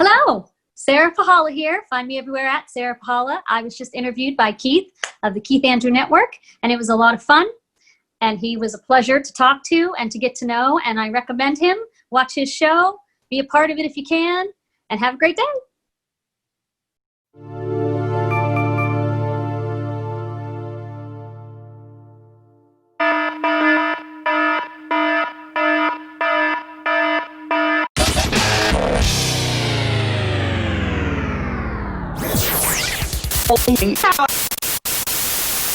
Hello, Sarah Puhala here. Find me everywhere at Sarah Puhala. I was just interviewed by Keith of the KeithAndrewNetWork, and it was a lot of fun. And he was a pleasure to talk to and to get to know, and I recommend him. Watch his show, be a part of it if you can, and have a great day.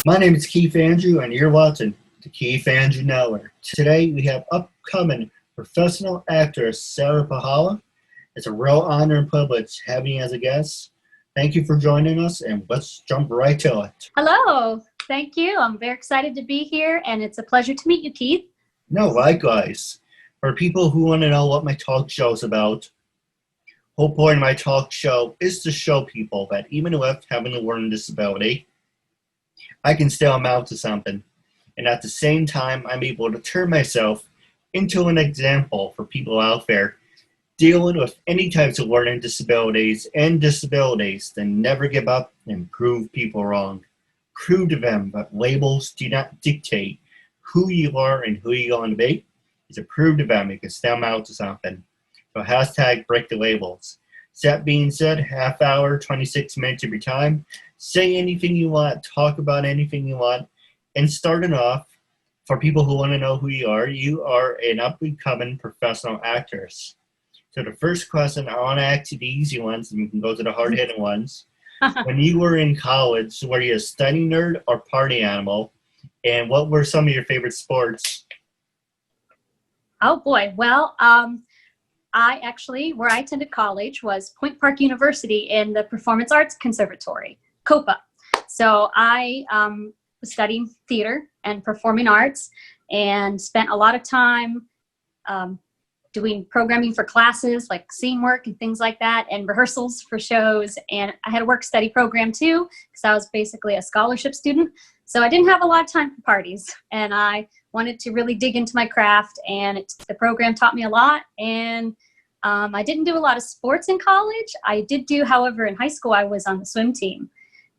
My name is Keith Andrew, and you're watching the Keith Andrew Network. Today we have upcoming professional actress Sarah Puhala. It's a real honor and privilege having you as a guest. Thank you for joining us, and let's jump right to it. Hello, thank you. I'm very excited to be here, and it's a pleasure to meet you, Keith. No, likewise. For people who want to know what my talk show is about, whole point of my talk show is to show people that even with having a learning disability, I can still amount to something. And at the same time, I'm able to turn myself into an example for people out there dealing with any types of learning disabilities and disabilities to never give up and prove people wrong. Prove to them that labels do not dictate who you are and who you're going to be. It's to prove to them you can still amount to something. So hashtag break the labels. So that being said, half hour, 26 minutes of your time. Say anything you want, talk about anything you want. And starting off, for people who want to know who you are an up-and-coming professional actress. So the first question, I want to ask you the easy ones, and we can go to the hard-hitting ones. When you were in college, were you a study nerd or party animal? And what were some of your favorite sports? Oh boy, well, where I attended college was Point Park University in the Performance Arts Conservatory, COPA. So I was studying theater and performing arts and spent a lot of time doing programming for classes like scene work and things like that, and rehearsals for shows. And I had a work-study program too, because I was basically a scholarship student. So I didn't have a lot of time for parties, and I wanted to really dig into my craft, and the program taught me a lot. And I didn't do a lot of sports in college. I did do, however, in high school, I was on the swim team,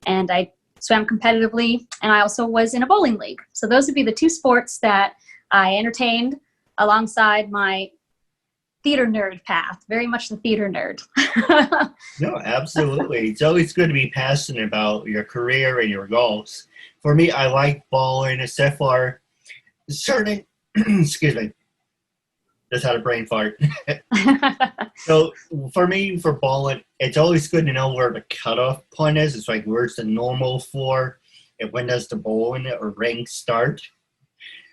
and I swam competitively, and I also was in a bowling league. So those would be the two sports that I entertained alongside my theater nerd path. Very much the theater nerd. No, absolutely. It's always good to be passionate about your career and your goals. For me, I like bowling, except for certain, excuse me, just had a brain fart. So for me, for bowling, it's always good to know where the cutoff point is. It's like, where's the normal floor, and when does the bowling or ring start?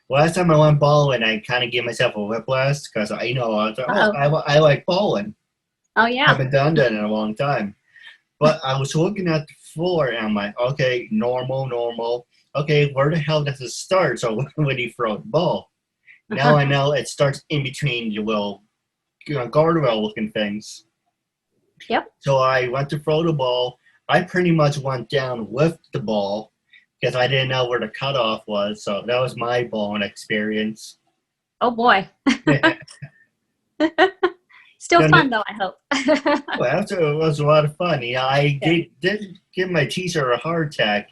Last time I went bowling, I kind of gave myself a whiplash because I was like, I like bowling. Oh, yeah. I haven't done that in a long time. But I was looking at the floor, and I'm like, okay, normal. Okay, where the hell does it start? So when you throw the ball, now I know it starts in between your little guardrail-looking things. Yep. So I went to throw the ball. I pretty much went down with the ball because I didn't know where the cutoff was. So that was my bowling experience. Oh, boy. Still fun, though, I hope. Well, it was a lot of fun. Yeah, I did give my teacher a heart attack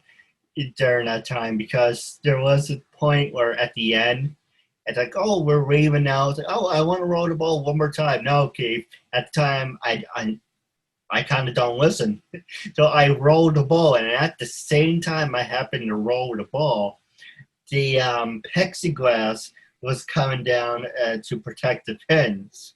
during that time because there was a point where at the end, it's like, oh, we're waving now. It's like, oh, I want to roll the ball one more time. No, Keith. At the time, I kind of don't listen. So I rolled the ball, and at the same time I happened to roll the ball, the plexiglass was coming down to protect the pins.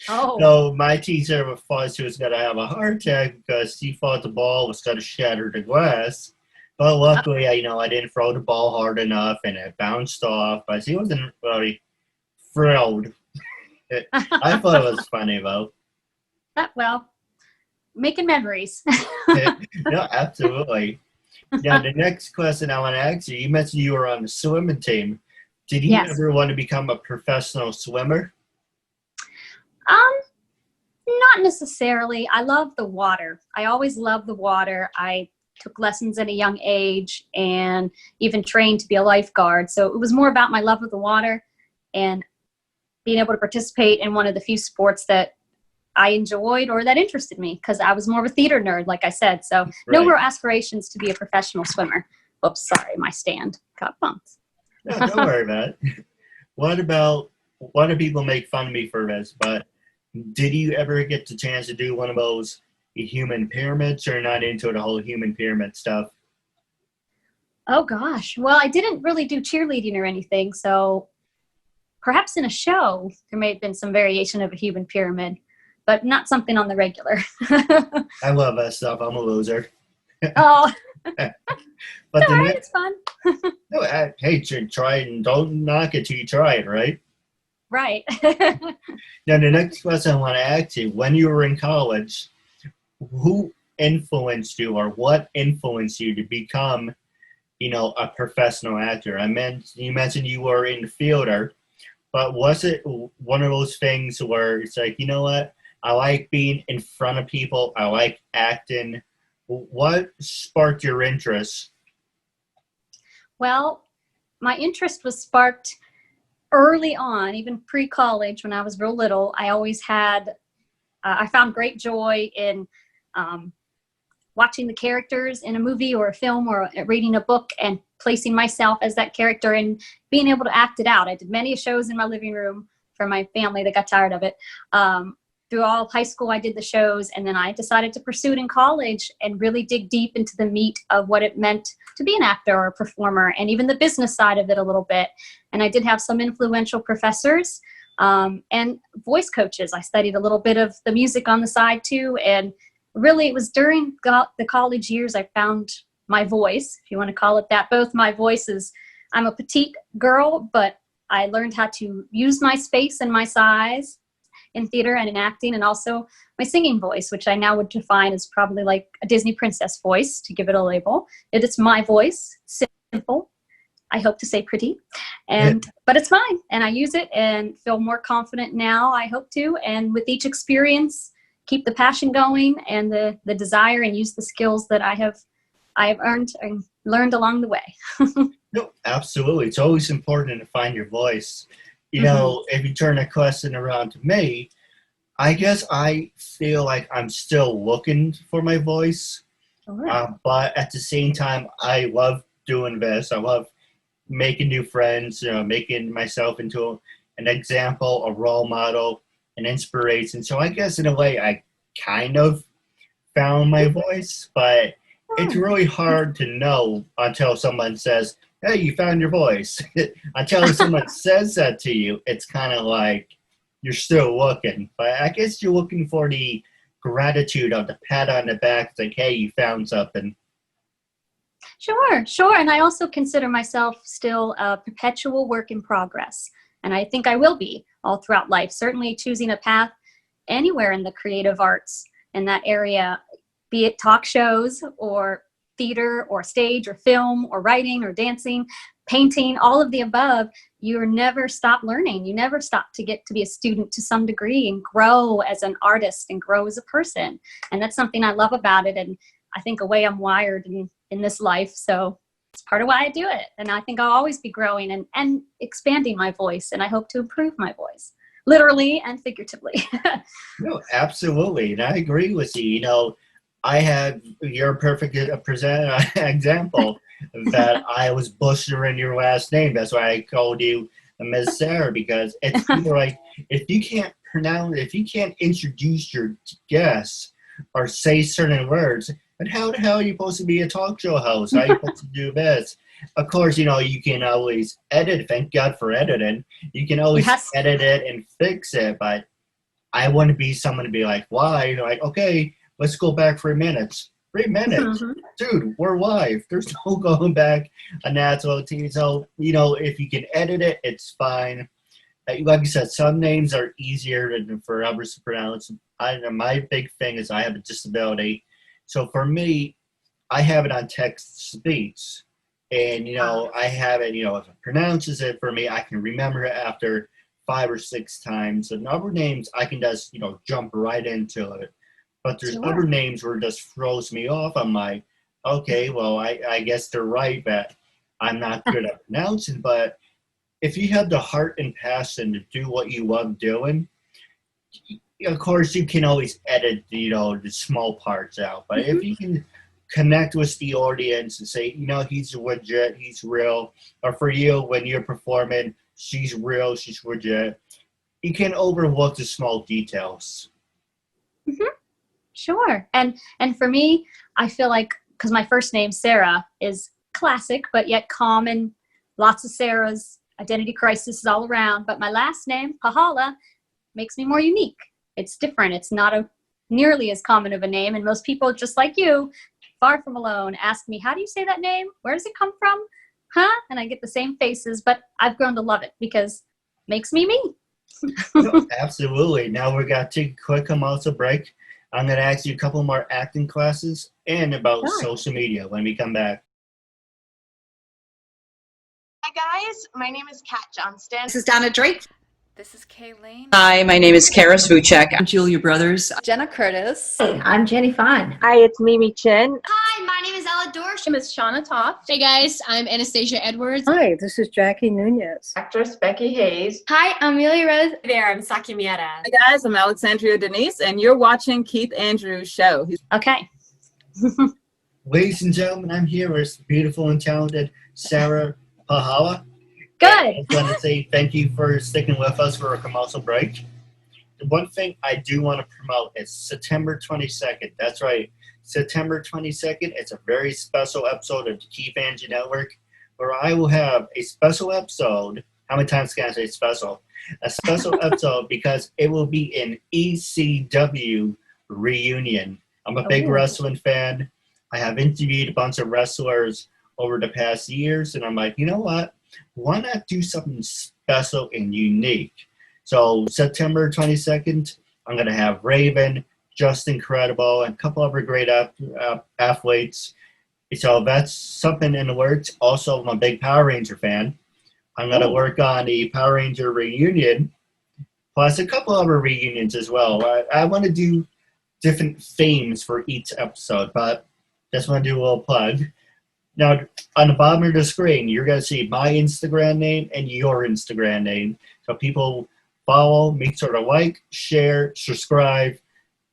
Oh. So my teacher thought she was going to have a heart attack because she thought the ball was going to shatter the glass. But luckily, I didn't throw the ball hard enough, and it bounced off. But she wasn't really thrilled. I thought it was funny, though. Well, making memories. No, absolutely. Now, the next question I want to ask you mentioned you were on the swimming team. Did you ever want to become a professional swimmer? Not necessarily. I love the water. I always loved the water. I took lessons at a young age and even trained to be a lifeguard. So it was more about my love of the water and being able to participate in one of the few sports that I enjoyed or that interested me, because I was more of a theater nerd, like I said. So no Right. real aspirations to be a professional swimmer. Oops, sorry, my stand got bumped. No, don't worry about it. What do people make fun of me for this? But did you ever get the chance to do one of those human pyramids, or not into the whole human pyramid stuff? Oh gosh. Well, I didn't really do cheerleading or anything, so perhaps in a show there may have been some variation of a human pyramid, but not something on the regular. I love that stuff. I'm a loser. Oh, But all the right, next, it's fun. no, hey, try it and don't knock it till you try it, right? Right. Now, the next question I want to ask you: when you were in college, who influenced you, or what influenced you to become, a professional actor? You mentioned you were in theater, but was it one of those things where it's like, you know what? I like being in front of people. I like acting. What sparked your interest? Well, my interest was sparked early on, even pre-college. When I was real little, I always had, I found great joy in watching the characters in a movie or a film or reading a book and placing myself as that character and being able to act it out. I did many shows in my living room for my family that got tired of it. Through all of high school, I did the shows, and then I decided to pursue it in college and really dig deep into the meat of what it meant to be an actor or a performer, and even the business side of it a little bit. And I did have some influential professors and voice coaches. I studied a little bit of the music on the side too, and really it was during the college years I found my voice, if you want to call it that. Both my voices, I'm a petite girl, but I learned how to use my space and my size in theater and in acting, and also my singing voice, which I now would define as probably like a Disney princess voice, to give it a label. It's my voice, simple. I hope to say pretty, but it's mine, and I use it and feel more confident now, I hope to. And with each experience, keep the passion going and the desire, and use the skills that I have earned and learned along the way. No, absolutely. It's always important to find your voice. If you turn a question around to me, I guess I feel like I'm still looking for my voice. Sure. But at the same time, I love doing this. I love making new friends, making myself into an example, a role model, an inspiration. So I guess in a way, I kind of found my voice, but it's really hard to know until someone says, hey, you found your voice. Until someone says that to you, it's kind of like you're still looking. But I guess you're looking for the gratitude of the pat on the back. It's like, hey, you found something. Sure. And I also consider myself still a perpetual work in progress. And I think I will be all throughout life, certainly choosing a path anywhere in the creative arts in that area, be it talk shows or theater or stage or film or writing or dancing, painting, all of the above. You never stop learning. You never stop to get to be a student to some degree and grow as an artist and grow as a person. And that's something I love about it. And I think a way I'm wired in this life. So it's part of why I do it. And I think I'll always be growing and expanding my voice. And I hope to improve my voice, literally and figuratively. No, absolutely. And I agree with you. You're a perfect example that I was butchering your last name. That's why I called you Ms. Sarah, because it's like, if you can't introduce your guests or say certain words, then how the hell are you supposed to be a talk show host? How are you supposed to do this? Of course, you can always edit. Thank God for editing. You can always edit it and fix it, but I want to be someone to be like, why? Like, okay, let's go back 3 minutes. 3 minutes? Mm-hmm. Dude, we're live. There's no going back on that. So, if you can edit it, it's fine. Like I said, some names are easier than for others to pronounce. My big thing is I have a disability. So for me, I have it on text-to-speech. And, I have it, if it pronounces it for me, I can remember it after 5 or 6 times. And other names, I can just, jump right into it. But there's other names where it just throws me off. I'm like, okay, well, I guess they're right that I'm not good at pronouncing. But if you have the heart and passion to do what you love doing, of course, you can always edit, the small parts out. But if you can connect with the audience and say, he's legit, he's real, or for you, when you're performing, she's real, she's legit, you can overlook the small details. Sure. And for me, I feel like, because my first name, Sarah, is classic, but yet common, lots of Sarahs, identity crisis all around. But my last name, Puhala, makes me more unique. It's different. It's not nearly as common of a name. And most people, just like you, far from alone, ask me, how do you say that name? Where does it come from? Huh? And I get the same faces, but I've grown to love it because it makes me me. Absolutely. Now we're going to take a quick commercial break. I'm going to ask you a couple more acting classes and about social media when we come back. Hi guys, my name is Kat Johnston. This is Donna Drake. This is Kayleen. Hi, my name is Kara Svucek. I'm Julia Brothers. Jenna Curtis. Hey, I'm Jenny Fine. Hi, it's Mimi Chin. Hi, my name is Ella Dorsch. My name is Shauna Toft. Hey guys, I'm Anastasia Edwards. Hi, this is Jackie Nunez. Actress Becky Hayes. Hi, I'm Amelia Rose. Hey there, I'm Saki Mieta. Hi guys, I'm Alexandria Denise, and you're watching Keith Andrews' show. Okay. Ladies and gentlemen, I'm here with beautiful and talented Sarah Puhala. Good. I just want to say thank you for sticking with us for a commercial break. The one thing I do want to promote is September 22nd. That's right, September 22nd. It's a very special episode of the KeithAndrewNetWork, where I will have a special episode. How many times can I say special? A special episode because it will be an ECW reunion. I'm a big wrestling fan. I have interviewed a bunch of wrestlers over the past years, and I'm like, you know what? Why not do something special and unique? So September 22nd, I'm going to have Raven, Justin Credible, and a couple other great athletes. So that's something in the works. Also, I'm a big Power Ranger fan. I'm going to work on the Power Ranger reunion, plus a couple other reunions as well. I want to do different themes for each episode, but just want to do a little plug. Now, on the bottom of the screen, you're going to see my Instagram name and your Instagram name. So people follow, make sure to like, share, subscribe,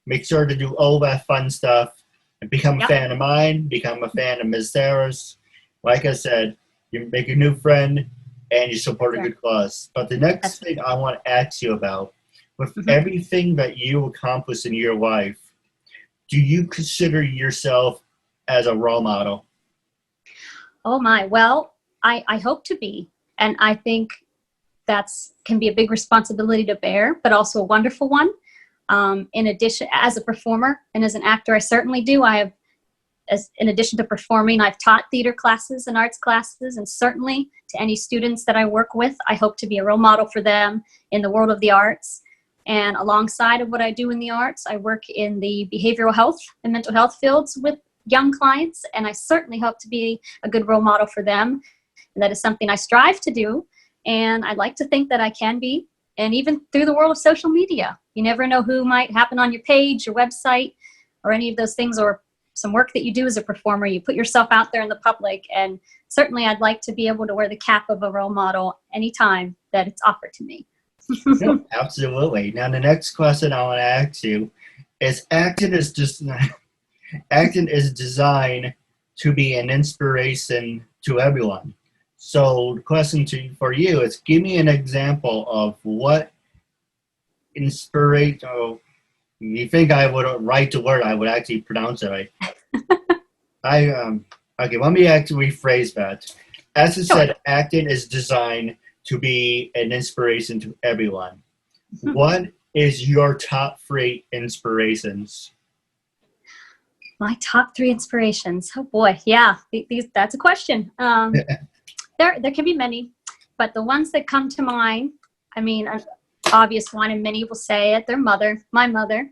make sure to do all that fun stuff, and become a fan of mine, become a fan of Ms. Sarah's. Like I said, you make a new friend, and you support a good cause. But the next thing I want to ask you about, with everything that you accomplish in your life, do you consider yourself as a role model? Oh my, well, I hope to be. And I think that's can be a big responsibility to bear, but also a wonderful one. In addition, as a performer and as an actor, I certainly do. In addition to performing, I've taught theater classes and arts classes, and certainly to any students that I work with, I hope to be a role model for them in the world of the arts. And alongside of what I do in the arts, I work in the behavioral health and mental health fields with young clients, and I certainly hope to be a good role model for them. And that is something I strive to do, and I'd like to think that I can be. And even through the world of social media, you never know who might happen on your page, your website, or any of those things, or some work that you do as a performer. You put yourself out there in the public, and certainly I'd like to be able to wear the cap of a role model anytime that it's offered to me. No, absolutely. Now, the next question I want to ask you is acting is designed to be an inspiration to everyone. So the question for you is, give me an example of what inspiration. Oh, you think I would write the word? I would actually pronounce it right. Okay, let me actually rephrase that. As I said, acting is designed to be an inspiration to everyone. What is your top 3 inspirations? My top 3 inspirations. Oh boy, yeah, that's a question. There can be many, but the ones that come to mind, I mean, an obvious one, and many will say it, my mother.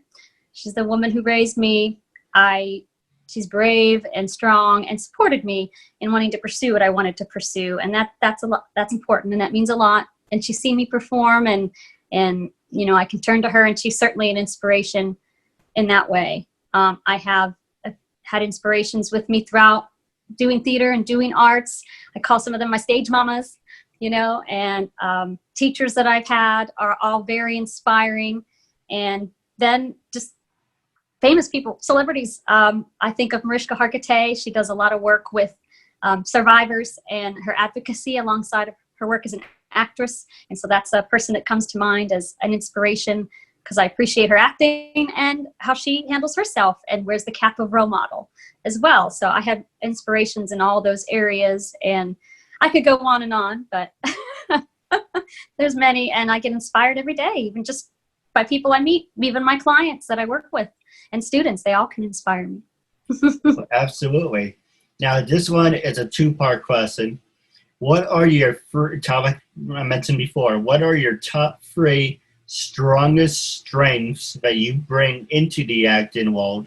She's the woman who raised me. She's brave and strong and supported me in wanting to pursue what I wanted to pursue, and that's a lot. That's important, and that means a lot. And she's seen me perform, and you know, I can turn to her, and she's certainly an inspiration in that way. I have had inspirations with me throughout doing theater and doing arts. I call some of them my stage mamas, you know, and teachers that I've had are all very inspiring. And then just famous people, celebrities. I think of Mariska Hargitay. She does a lot of work with survivors and her advocacy alongside of her work as an actress. And so that's a person that comes to mind as an inspiration, because I appreciate her acting and how she handles herself and wears the cap of role model as well. So I have inspirations in all those areas, and I could go on, but there's many, and I get inspired every day, even just by people I meet, even my clients that I work with and students. They all can inspire me. Absolutely. Now, this one is a two-part question. What are your topic I mentioned before? What are your top 3 strongest strengths that you bring into the acting world?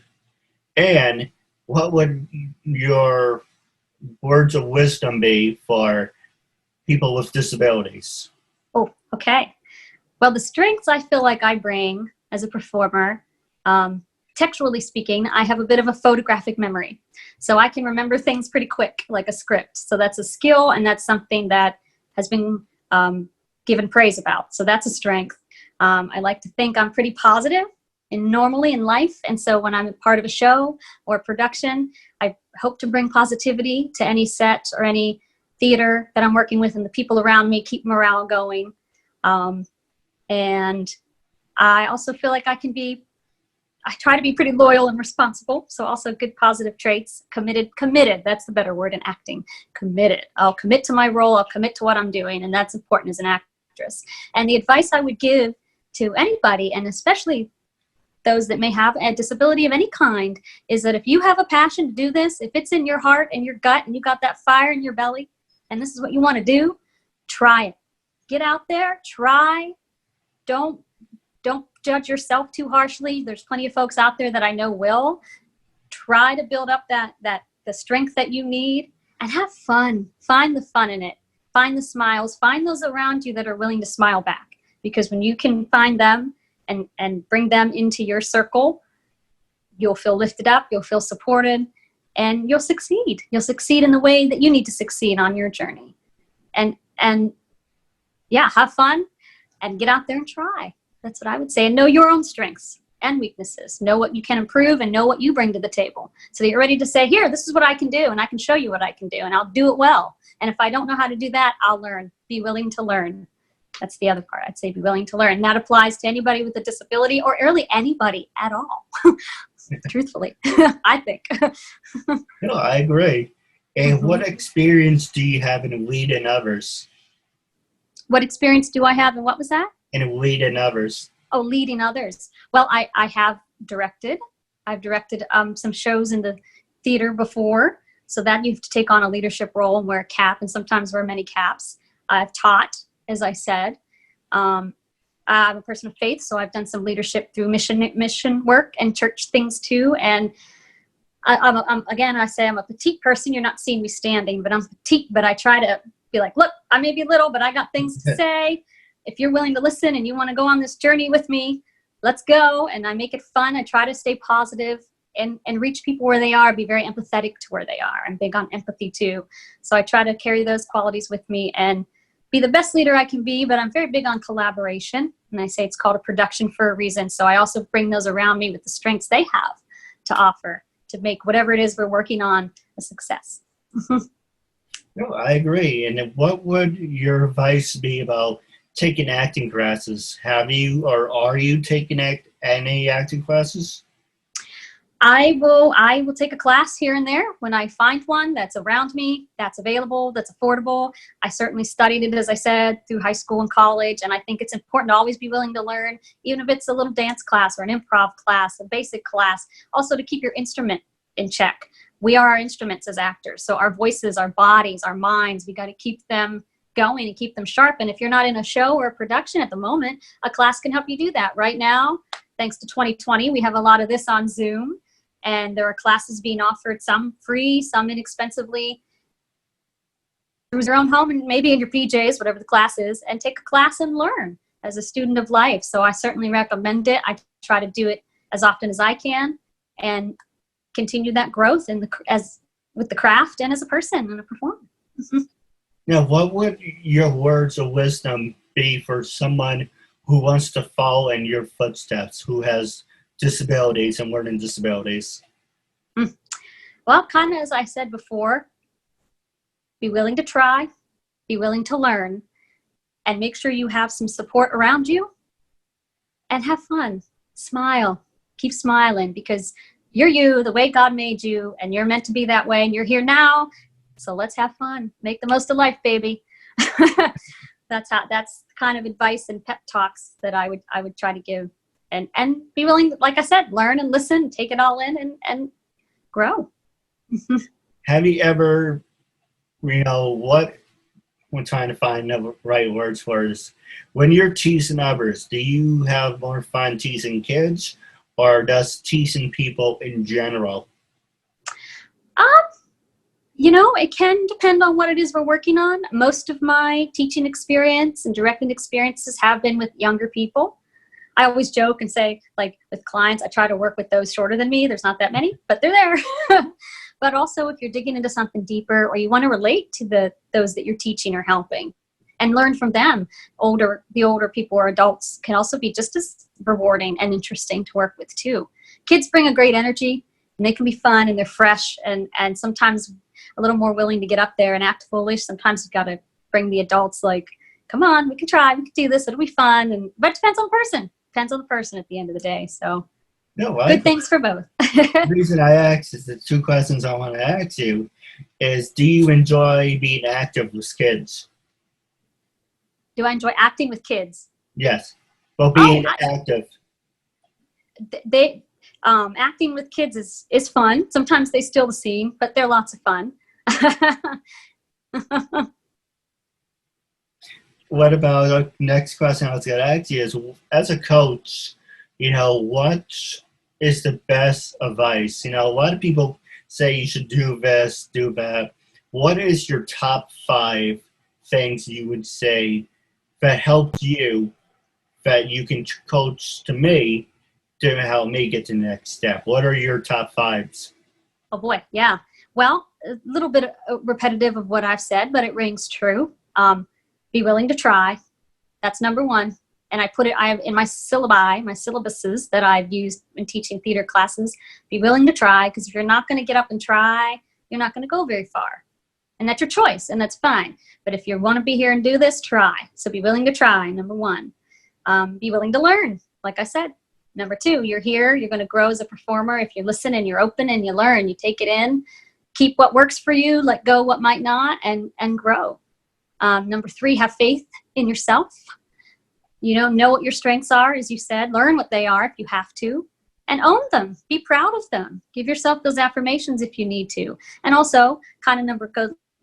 And what would your words of wisdom be for people with disabilities? Oh, okay. Well, the strengths I feel like I bring as a performer, textually speaking, I have a bit of a photographic memory. So I can remember things pretty quick, like a script. So that's a skill, and that's something that has been given praise about. So that's a strength. I like to think I'm pretty positive normally in life. And so when I'm a part of a show or a production, I hope to bring positivity to any set or any theater that I'm working with, and the people around me, keep morale going. And I also feel like I try to be pretty loyal and responsible. So also good positive traits. Committed, that's the better word in acting. Committed. I'll commit to my role. I'll commit to what I'm doing. And that's important as an actress. And the advice I would give to anybody, and especially those that may have a disability of any kind, is that if you have a passion to do this, if it's in your heart and your gut and you got that fire in your belly and this is what you want to do, try it. Get out there, try. Don't judge yourself too harshly. There's plenty of folks out there that I know will. Try to build up the strength that you need, and have fun. Find the fun in it. Find the smiles. Find those around you that are willing to smile back. Because when you can find them and bring them into your circle, you'll feel lifted up, you'll feel supported, and you'll succeed. You'll succeed in the way that you need to succeed on your journey. And yeah, have fun and get out there and try. That's what I would say. And know your own strengths and weaknesses. Know what you can improve and know what you bring to the table, so that you're ready to say, here, this is what I can do, and I can show you what I can do, and I'll do it well. And if I don't know how to do that, I'll learn. Be willing to learn. That's the other part. I'd say be willing to learn. And that applies to anybody with a disability, or really anybody at all. Truthfully, I think. No, I agree. And what experience do you have in leading others? What experience do I have, and what was that? In leading others. Oh, leading others. Well, I have directed. I've directed some shows in the theater before, so that you have to take on a leadership role and wear a cap, and sometimes wear many caps. I've taught, as I said. I'm a person of faith, so I've done some leadership through mission work and church things too. And I'm a petite person. You're not seeing me standing, but I'm petite. But I try to be like, look, I may be little, but I got things to say. If you're willing to listen and you want to go on this journey with me, let's go. And I make it fun. I try to stay positive and reach people where they are, be very empathetic to where they are. I'm big on empathy too. So I try to carry those qualities with me and be the best leader I can be, but I'm very big on collaboration. And I say it's called a production for a reason. So I also bring those around me with the strengths they have to offer to make whatever it is we're working on a success. No, I agree. And what would your advice be about taking acting classes? Have you or are you taking any acting classes? I will take a class here and there when I find one that's around me, that's available, that's affordable. I certainly studied it, as I said, through high school and college, and I think it's important to always be willing to learn, even if it's a little dance class or an improv class, a basic class, also to keep your instrument in check. We are our instruments as actors, so our voices, our bodies, our minds, we got to keep them going and keep them sharp. And if you're not in a show or a production at the moment, a class can help you do that. Right now, thanks to 2020, we have a lot of this on Zoom. And there are classes being offered, some free, some inexpensively. Use your own home and maybe in your PJs, whatever the class is, and take a class and learn as a student of life. So I certainly recommend it. I try to do it as often as I can and continue that growth with the craft and as a person and a performer. Now, what would your words of wisdom be for someone who wants to follow in your footsteps, who has disabilities and learning disabilities? Well, kind of as I said before, be willing to try, be willing to learn, and make sure you have some support around you, and have fun. Smile. Keep smiling, because you're you the way God made you, and you're meant to be that way, and you're here now. So let's have fun. Make the most of life, baby. That's the kind of advice and pep talks that I would try to give, and be willing, like I said, learn and listen, take it all in, and grow. Have you ever, what I'm trying to find the right words for this. When you're teasing others, do you have more fun teasing kids, or does teasing people in general? It can depend on what it is we're working on. Most of my teaching experience and directing experiences have been with younger people. I always joke and say, like, with clients, I try to work with those shorter than me. There's not that many, but they're there. But also, if you're digging into something deeper, or you want to relate to those that you're teaching or helping and learn from them, the older people or adults can also be just as rewarding and interesting to work with too. Kids bring a great energy, and they can be fun, and they're fresh, and sometimes a little more willing to get up there and act foolish. Sometimes you've got to bring the adults, like, come on, we can try, we can do this, it'll be fun. But it depends on the person. Depends on the person at the end of the day. So good things for both. The reason I asked is the two questions I want to ask you is, do you enjoy being active with kids? Do I enjoy acting with kids? Yes. Well, being active. Acting with kids is fun. Sometimes they steal the scene, but they're lots of fun. What about the next question I was going to ask you is, as a coach, what is the best advice? A lot of people say you should do this, do that. What is your top 5 things you would say that helped you, that you can coach to me to help me get to the next step? What are your top 5s? Oh boy, yeah. Well, a little bit repetitive of what I've said, but it rings true. Be willing to try. That's number 1. And I have in my syllabuses that I've used in teaching theater classes. Be willing to try, because if you're not going to get up and try, you're not going to go very far. And that's your choice, and that's fine. But if you want to be here and do this, try. So be willing to try, number 1. Be willing to learn, like I said. Number 2, you're here, you're going to grow as a performer. If you listen and you're open and you learn, you take it in, keep what works for you, let go what might not, and grow. Number 3, have faith in yourself. Know what your strengths are, as you said. Learn what they are if you have to, and own them. Be proud of them. Give yourself those affirmations if you need to. And also, kind of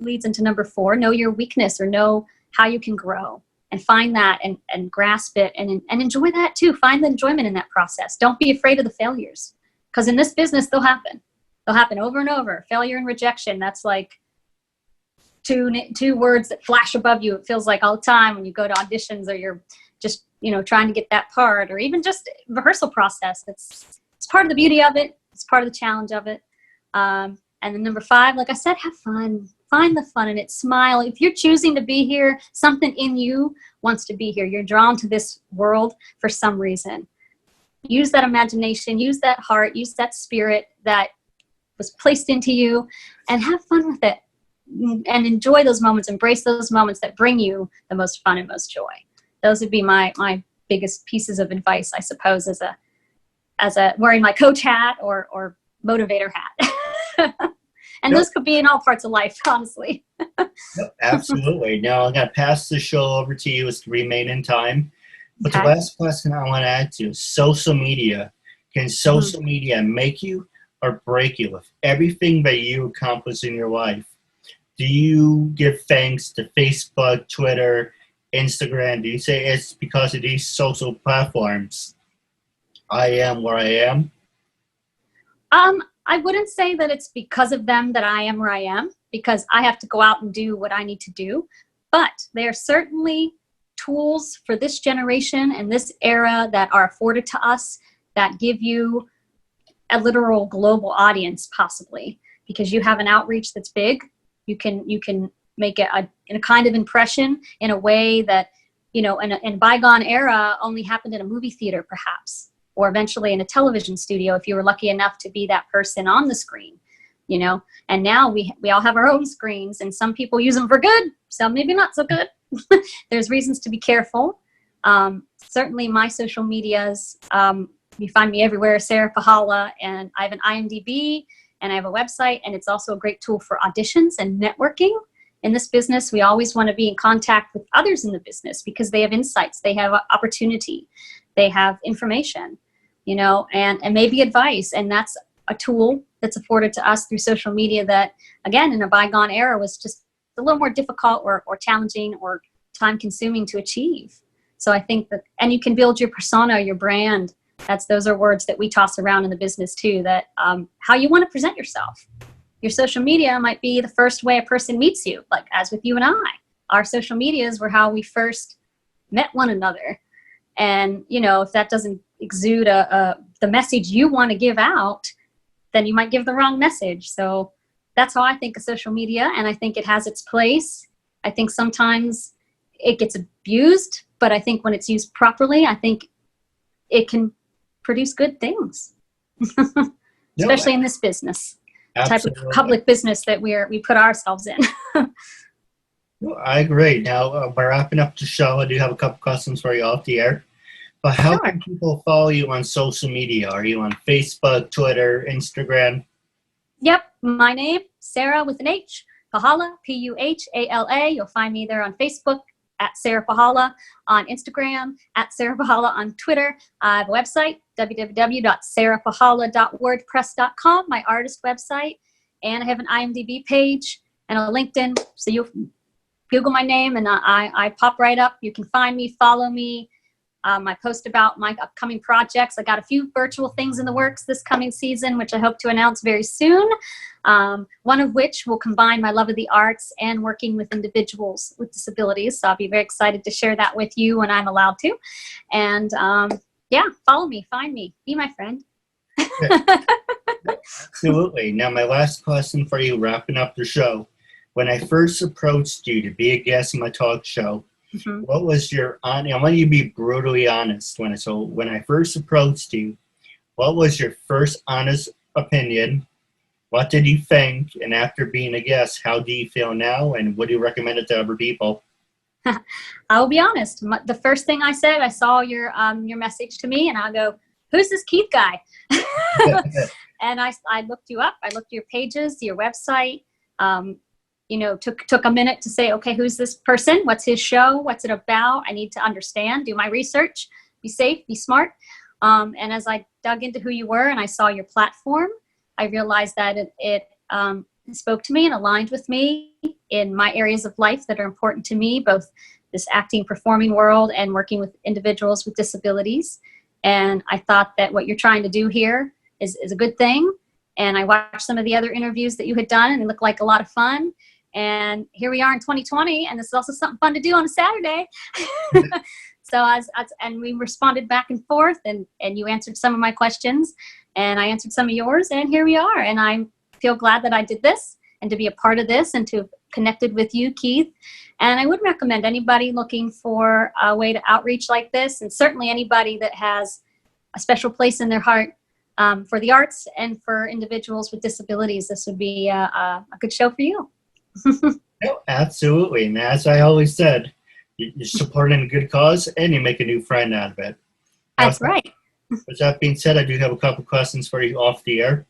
leads into number 4, know your weakness, or know how you can grow, and find that and grasp it and enjoy that too. Find the enjoyment in that process. Don't be afraid of the failures, because in this business, they'll happen. They'll happen over and over. Failure and rejection, that's like two words that flash above you. It feels like all the time when you go to auditions, or you're just, trying to get that part, or even just rehearsal process. It's part of the beauty of it. It's part of the challenge of it. And then number 5, like I said, have fun. Find the fun in it. Smile. If you're choosing to be here, something in you wants to be here. You're drawn to this world for some reason. Use that imagination, use that heart, use that spirit that was placed into you, and have fun with it. And enjoy those moments. Embrace those moments that bring you the most fun and most joy. Those would be my biggest pieces of advice, I suppose, as a wearing my coach hat or motivator hat. And those could be in all parts of life, honestly. Absolutely. Now I'm going to pass the show over to you as to remain in time. But Okay. The last question I want to add to you is social media. Can social media make you or break you with everything that you accomplish in your life? Do you give thanks to Facebook, Twitter, Instagram? Do you say it's because of these social platforms I am where I am? I wouldn't say that it's because of them that I am where I am, because I have to go out and do what I need to do. But they are certainly tools for this generation and this era that are afforded to us, that give you a literal global audience, possibly, because you have an outreach that's big. You can make a kind of impression in a way that in a bygone era only happened in a movie theater, perhaps, or eventually in a television studio if you were lucky enough to be that person on the screen, And now we all have our own screens, and some people use them for good, some maybe not so good. There's reasons to be careful. Certainly my social medias, you find me everywhere, Sarah Puhala, and I have an IMDb, and I have a website, and it's also a great tool for auditions and networking. In this business, we always want to be in contact with others in the business because they have insights, they have opportunity, they have information, and maybe advice. And that's a tool that's afforded to us through social media that, again, in a bygone era was just a little more difficult or challenging or time consuming to achieve. So I think that, and you can build your persona, your brand. Those are words that we toss around in the business too, that how you want to present yourself. Your social media might be the first way a person meets you, like as with you and I. Our social medias were how we first met one another. And, if that doesn't exude the message you want to give out, then you might give the wrong message. So that's how I think of social media, and I think it has its place. I think sometimes it gets abused, but I think when it's used properly, I think it can produce good things, especially in this business. Absolutely. Type of public business that we put ourselves in. Well, I agree. Now, by wrapping up the show, I do have a couple questions for you off the air. But how can people follow you on social media? Are you on Facebook, Twitter, Instagram? Yep, my name, Sarah with an H, Puhala, Puhala. You'll find me there on Facebook at Sarah Puhala, on Instagram at Sarah Puhala, on Twitter. I have a website, www.sarahpuhala.wordpress.com, my artist website, and I have an IMDb page and a LinkedIn. So you'll Google my name and I pop right up. You can find me, follow me. I post about my upcoming projects. I got a few virtual things in the works this coming season, which I hope to announce very soon. One of which will combine my love of the arts and working with individuals with disabilities. So I'll be very excited to share that with you when I'm allowed to. And follow me, find me, be my friend. Absolutely. Now, my last question for you, wrapping up the show. When I first approached you to be a guest in my talk show, what was your, I want you to be brutally honest. When I first approached you, what was your first honest opinion? What did you think? And after being a guest, how do you feel now? And would you recommend it to other people? I'll be honest. The first thing I said, I saw your message to me, and I'll go, "Who's this Keith guy?" And I looked you up. I looked at your pages, your website. Took a minute to say, okay, who's this person? What's his show? What's it about? I need to understand, do my research, be safe, be smart. And as I dug into who you were and I saw your platform, I realized that it spoke to me and aligned with me in my areas of life that are important to me, both this acting, performing world and working with individuals with disabilities. And I thought that what you're trying to do here is a good thing. And I watched some of the other interviews that you had done, and it looked like a lot of fun. And here we are in 2020, and this is also something fun to do on a Saturday. And we responded back and forth, and you answered some of my questions, and I answered some of yours, and here we are. And I feel glad that I did this, and to be a part of this, and to have connected with you, Keith. And I would recommend anybody looking for a way to outreach like this, and certainly anybody that has a special place in their heart for the arts and for individuals with disabilities, this would be a good show for you. No, absolutely. And as I always said, you're supporting a good cause and you make a new friend out of it. That's right. With that being said, I do have a couple questions for you off the air.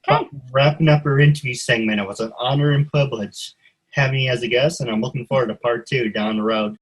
Okay. Wrapping up our interview segment, it was an honor and privilege having you as a guest, and I'm looking forward to part 2 down the road.